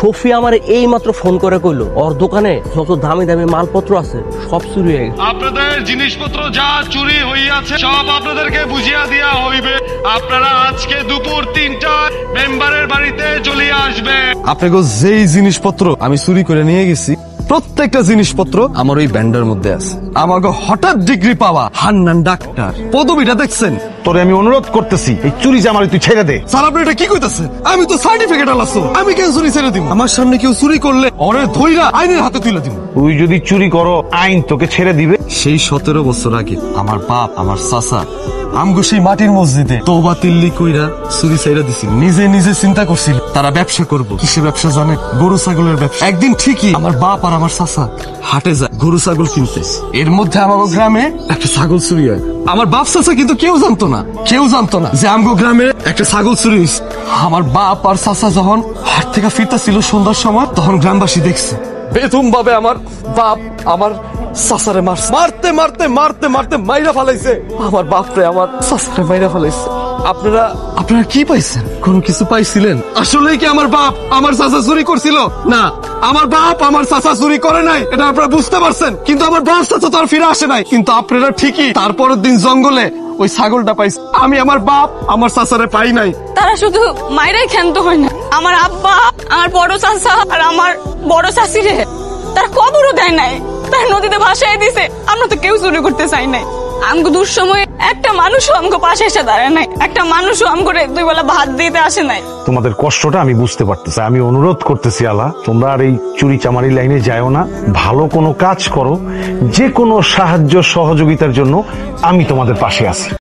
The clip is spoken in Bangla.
সফি আমার এই মাত্র ফোন করে কইলো ওর দোকানে যত দামি দামি মালপত্র আছে সব চুরি হয়ে গেছে। আপনাদের জিনিসপত্র যা চুরি হইয়াছে সব আপনাদেরকে বুঝিয়া দিয়া হইবে। আপনারা আজকে দুপুর 3টায় মেম্বারের বাড়িতে চলে আসবেন। আপনাকে যেই জিনিসপত্র আমি চুরি করে নিয়ে গেছি প্রত্যেকটা জিনিসপত্র আমার ওই ব্যান্ডের মধ্যে আছে। আমাকে হঠাৎ ডিগ্রি পাওয়া হান্নান ডাক্তার পদবিটা দেখছেন? তোরে আমি অনুরোধ করতেছি এই চুরি জামারি তুই ছেড়ে দে। স্যার আপনি এটা কি কইতাছেন? আমি তো সার্টিফিকেট আলাসো, আমি কেন চুরি ছেড়ে দিব? আমার সামনে কেউ চুরি করলে ওরে ধইরা আইনের হাতে তুলে দিব। তুই যদি চুরি করো আইন তোকে ছেড়ে দিবে। সেই 17 বছর আগে আমার বাপ আমার চাচা আমগো সেই মাটির মসজিদে তওবা তিল্লি কইরা চুরি ছাইরা দিছিল। নিজে নিজে চিন্তা করছিল তারা ব্যবসা করব। কিসের ব্যবসা জানে? গরু ছাগলের ব্যবসা। একদিন ঠিকই আমার বাপ আর আমার চাচা হাটে যায় গরু ছাগল কিনতে। এর মধ্যে আমাগো গ্রামে একটা ছাগল চুরি হয়। আমার বাপ চাচা কিন্তু কেউ জানতো না যে আমগো গ্রামে একটা ছাগল চুরি হয়েছে। আমার বাপ আর চাচা যখন হাট থেকে ফিরতে ছিল সন্ধ্যার সময় তখন গ্রামবাসী দেখছে বেদম ভাবে আমার বাপ আমার চাচারে মারতে মারতে মারতে মারতে মাইরা ফেলাইছে। আমার বাপরে আমার চাচারে মাইরা ফেলাইছে। আপনারা কি পাইছেন? কোন কিছু পাইছিলেন? আসলে কি আমার বাপ আমার চাচা চুরি করছিল? না, আমার বাপ আমার চাচা চুরি করে নাই, এটা আপনারা বুঝতে পারছেন। কিন্তু আমার বাপ চাচা তো আর ফিরে আসে নাই। কিন্তু আপনারা ঠিকই তারপরের দিন জঙ্গলে ওই ছাগলটা পাইছে। আমি আমার বাপ আমার চাচারে পাই নাই। তারা শুধু মায়েরাই ক্ষান্ত হয় না, আমার আব্বা আমার বড় চাচা আর আমার বড় চাচিরে তারা কবরও দেয় নাই, তারা নদীতে ভাসায় দিছে। আমরা তো কেউ চুরি করতে চাই নাই। আমগো দুঃসময়ে একটা মানুষও আমগো পাশে এসে দাঁড়ায় নাই, একটা মানুষও আমগরে 2 বেলা ভাত দিতে আসে নাই। তোমাদের কষ্টটা আমি বুঝতে পারতেছি। আমি অনুরোধ করতেছি আল্লাহ তোমরা আর এই চুরি চামারি লাইনে যাও না, ভালো কোনো কাজ করো। যে কোনো সাহায্য সহযোগিতার জন্য আমি তোমাদের পাশে আছি।